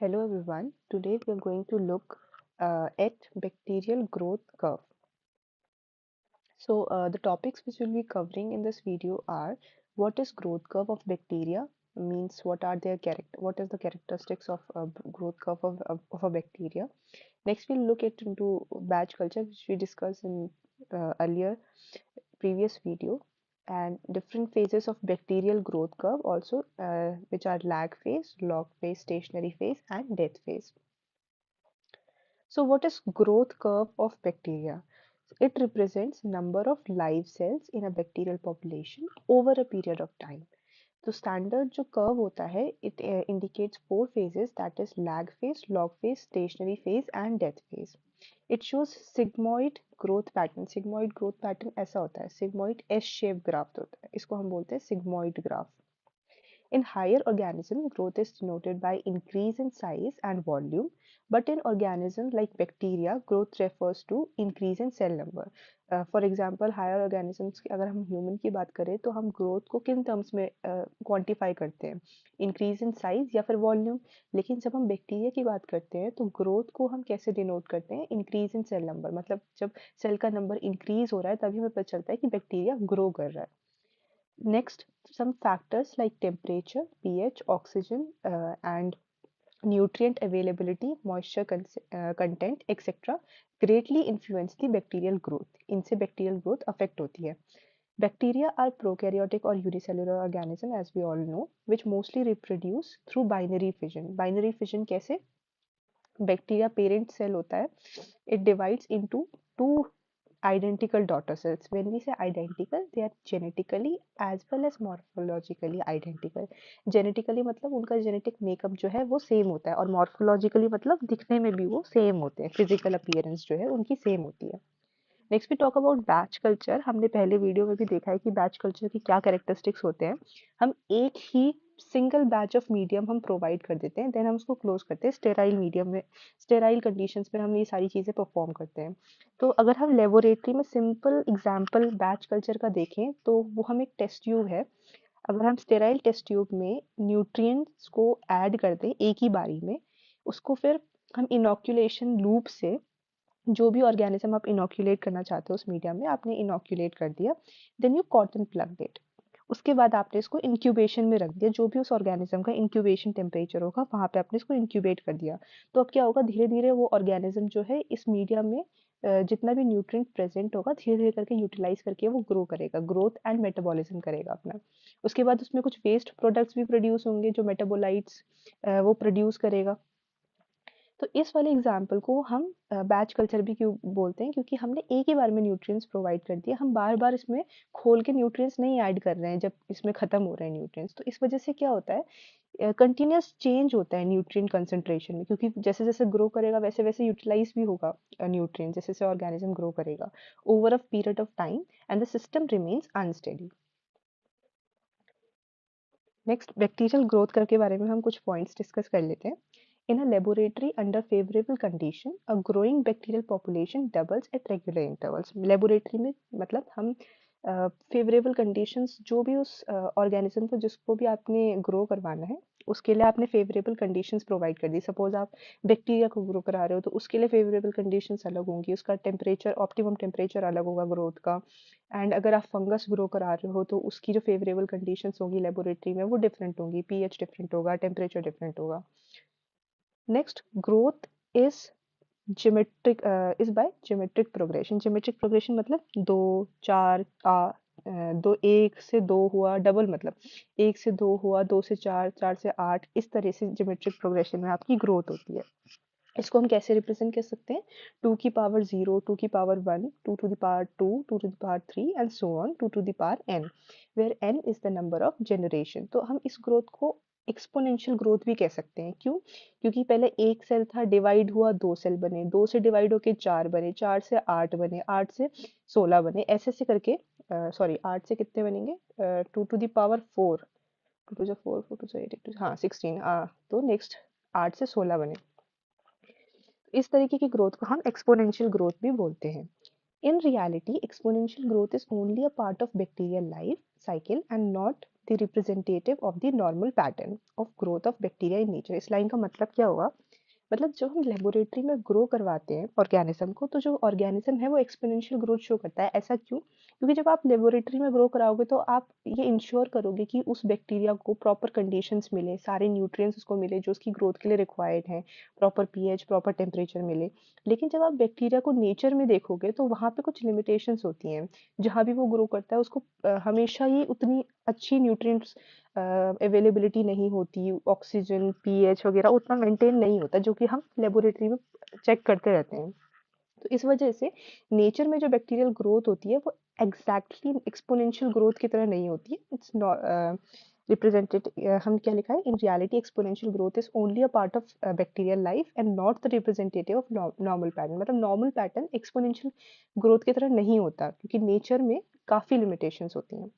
Hello everyone. Today we are going to look at bacterial growth curve. The topics which we'll be covering in this video are what is growth curve of bacteria, means what are their what is the characteristics of growth curve of a bacteria. Next we'll look at into batch culture, which we discussed in earlier previous video, and different phases of bacterial growth curve also, which are lag phase, log phase, stationary phase, and death phase. So what is growth curve of bacteria? It represents number of live cells in a bacterial population over a period of time. तो standard जो curve होता है it indicates four phases, that is lag phase, log phase, stationary phase and death phase. It shows sigmoid growth pattern. Sigmoid growth pattern ऐसा होता है, sigmoid S shape graph होता है, इसको हम बोलते हैं sigmoid graph. In higher organisms, growth is denoted by increase in size and volume, but in organisms like bacteria, growth refers to increase in cell number. For example, higher organisms की अगर हम human की बात करें तो हम growth को किन terms में quantify करते हैं, increase in size या फिर volume. लेकिन जब हम bacteria की बात करते हैं तो growth को हम कैसे denote करते हैं, increase in cell number. मतलब जब cell का number increase हो रहा है तभी हमें पता चलता है कि bacteria grow कर रहा है. Next, some factors like temperature, pH, oxygen, and nutrient availability, moisture content, etc. greatly influence the bacterial growth. इनसे bacterial growth affect होती है. Bacteria are prokaryotic or unicellular organism, as we all know, which mostly reproduce through binary fission. Binary fission कैसे? Bacteria parent cell होता है. It divides into two identical daughter cells. When we say identical, they are genetically as well as morphologically identical. Genetically मतलब उनका genetic makeup जो है वो same होता है, और morphologically मतलब दिखने में भी वो same होते हैं, physical appearance जो है उनकी same होती है. Next we talk about batch culture. हमने पहले वीडियो में भी देखा है कि बैच कल्चर की क्या कैरेक्टरिस्टिक्स होते हैं. हम एक ही सिंगल बैच ऑफ मीडियम हम प्रोवाइड कर देते हैं, देन हम उसको क्लोज करते हैं स्टेराइल मीडियम में, स्टेराइल कंडीशंस में हम ये सारी चीज़ें परफॉर्म करते हैं. तो अगर हम लेबोरेटरी में सिंपल एग्जांपल बैच कल्चर का देखें तो वो हम एक टेस्ट ट्यूब है. अगर हम स्टेराइल टेस्ट ट्यूब में न्यूट्रिएंट्स को ऐड कर दें एक ही बारी में, उसको फिर हम इनोक्यूलेशन लूप से जो भी ऑर्गेनिज्म आप इनोक्यूलेट करना चाहते हो उस मीडियम में आपने इनोक्यूलेट कर दिया, then you cotton plug it. उसके बाद आपने इसको इंक्यूबेशन में रख दिया, जो भी उस ऑर्गेनिज्म का इंक्यूबेशन टेम्परेचर होगा वहाँ पे आपने इसको इंक्यूबेट कर दिया. तो अब क्या होगा, धीरे धीरे वो ऑर्गेनिज्म जो है इस मीडियम में जितना भी न्यूट्रिएंट प्रेजेंट होगा धीरे धीरे करके यूटिलाइज करके वो ग्रो करेगा, ग्रोथ एंड मेटाबॉलिज्म करेगा अपना. उसके बाद उसमें कुछ वेस्ट प्रोडक्ट्स भी प्रोड्यूस होंगे जो मेटाबोलाइट्स वो प्रोड्यूस करेगा. तो इस वाले एग्जाम्पल को हम बैच कल्चर भी क्यों बोलते हैं, क्योंकि हमने एक ही बार में न्यूट्रिएंट्स प्रोवाइड कर दिया, हम बार बार इसमें खोल के न्यूट्रिएंट्स नहीं ऐड कर रहे हैं जब इसमें खत्म हो रहे हैं न्यूट्रिएंट्स. तो इस वजह से क्या होता है, कंटिन्यूस चेंज होता है न्यूट्रिएंट कंसंट्रेशन में, क्योंकि जैसे जैसे ग्रो करेगा वैसे वैसे यूटिलाइज भी होगा न्यूट्रिएंट, जैसे जैसे ऑर्गेनिज्म ग्रो करेगा over a period of time, and the system remains unsteady. Next, bacterial growth curve के बारे में हम कुछ पॉइंट्स डिस्कस कर लेते हैं. In a laboratory under favorable condition, a growing bacterial population doubles at regular intervals. Laboratory में मतलब हम फेवरेबल कंडीशंस, जो भी उस ऑर्गेनिज्म को जिसको भी आपने ग्रो करवाना है उसके लिए आपने फेवरेबल कंडीशंस प्रोवाइड कर दी. सपोज आप बैक्टीरिया को ग्रो करा रहे हो तो उसके लिए फेवरेबल कंडीशंस अलग होंगी, उसका टेम्परेचर, ऑप्टिमम टेम्परेचर अलग होगा ग्रोथ का. एंड अगर आप फंगस ग्रो करा रहे हो तो उसकी जो फेवरेबल कंडीशंस होंगी लेबोरेटरी में वो डिफरेंट होंगी, पीएच डिफरेंट होगा, टेम्परेचर डिफरेंट होगा. Next, growth is geometric, is by geometric progression. Geometric progression मतलब दो चार दो, एक से दो हुआ, डबल मतलब एक से दो हुआ, दो से चार, चार से आठ, इस तरह से ज्योमेट्रिक प्रोग्रेशन में आपकी ग्रोथ होती है. इसको हम कैसे रिप्रेजेंट कर सकते हैं, टू की पावर जीरो, टू की power one, two to the power two, two to the power three, and so on two to the power n, where n is the number of generation. तो हम इस growth को exponential growth भी कह सकते हैं. क्यों? क्योंकि पहले एक सेल था, डिवाइड हुआ, दो सेल बने, दो से डिवाइड होके चार बने, चार से आठ बने, आठ से 16 बने, ऐसे ऐसे करके, सॉरी आठ से कितने बनेंगे, two to the power four, two two जो फोर, फोर टू जो एट, हाँ 16, तो नेक्स्ट 8 से 16 बने. इस तरीके की ग्रोथ को हम एक्सपोनेंशियल ग्रोथ भी बोलते हैं. In reality, exponential growth is only a part of bacterial life cycle and not the representative of the normal pattern of growth of bacteria in nature. इस लाइन का मतलब क्या हुआ, मतलब जब हम लेबोरेटरी में ग्रो करवाते हैं ऑर्गेनिज्म को, तो जो ऑर्गेनिज्म है वो एक्सपोनेंशियल ग्रोथ शो करता है। ऐसा क्यों? क्योंकि जब आप लेबोरेटरी में ग्रो कराओगे तो आप ये इंश्योर करोगे कि उस बैक्टीरिया को प्रॉपर कंडीशंस मिले, सारे न्यूट्रिएंट्स उसको मिले जो उसकी ग्रोथ के लिए रिक्वायर्ड हैं, प्रॉपर पीएच, प्रॉपर टेम्परेचर मिले। लेकिन जब आप बैक्टीरिया को नेचर में देखोगे तो वहाँ पे कुछ लिमिटेशंस होती हैं। जहाँ भी वो ग्रो करता है उसको हमेशा ही उतनी अच्छी न्यूट्रिएंट्स अवेलेबिलिटी नहीं होती, ऑक्सीजन, पीएच वगैरह उतना मेंटेन नहीं होता, जो कि हम लेबोरेटरी में चेक करते रहते हैं। तो इस वजह से नेचर में जो बैक्टीरियल ग्रोथ होती है वो एग्जैक्टली एक्सपोनेंशियल ग्रोथ की तरह नहीं होती है। इट्स रिप्रेजेंटेड, हम क्या लिखा है, in reality exponential growth is only a part of bacterial life and not the representative of normal pattern. मतलब नॉर्मल पैटर्न एक्सपोनेंशियल ग्रोथ की तरह नहीं होता, क्योंकि नेचर में काफी लिमिटेशंस होती हैं।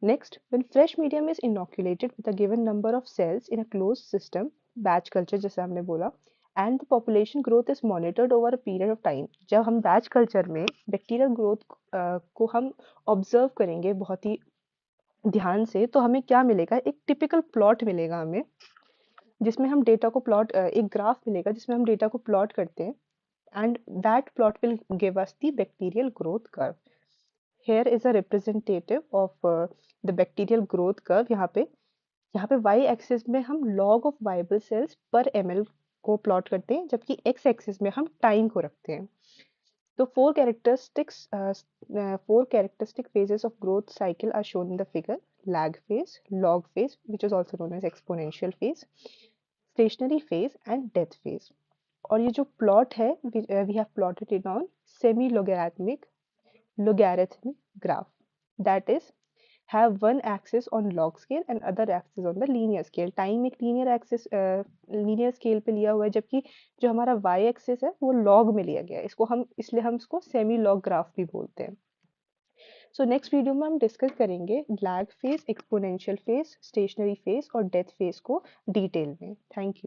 Next, when fresh medium is inoculated with a given number of cells in a closed system, batch culture जैसे हमने बोला, and the population growth is monitored over a period of time। जब हम batch culture में bacterial growth को हम observe करेंगे बहुत ही ध्यान से, तो हमें क्या मिलेगा, एक टिपिकल प्लॉट मिलेगा हमें, जिसमें हम डेटा को प्लॉट, एक ग्राफ मिलेगा जिसमें हम डेटा को प्लॉट करते हैं, and that plot will give us the bacterial growth curve. Here is a representative of the bacterial growth curve। यहाँ पे y एक्सिस में हम log of viable cells per ml को प्लॉट करते हैं, जबकि x एक्सिस में हम टाइम को रखते हैं। तो four characteristic phases of growth cycle are shown in the figure: lag phase, log phase, which is also known as exponential phase, stationary phase, and death phase। और ये जो प्लॉट है, we have plotted it on semi logarithmic graph, that is have one axis on log scale and other axis on the linear scale। Time एक linear axis, linear scale पे लिया हुआ है, जबकि जो हमारा y एक्सिस है वो लॉग में लिया गया है। इसको हम, इसलिए हम इसको सेमी लॉग ग्राफ भी बोलते हैं। सो नेक्स्ट वीडियो में हम डिस्कस करेंगे lag phase, exponential phase, stationary phase और डेथ फेज को डिटेल में। Thank you.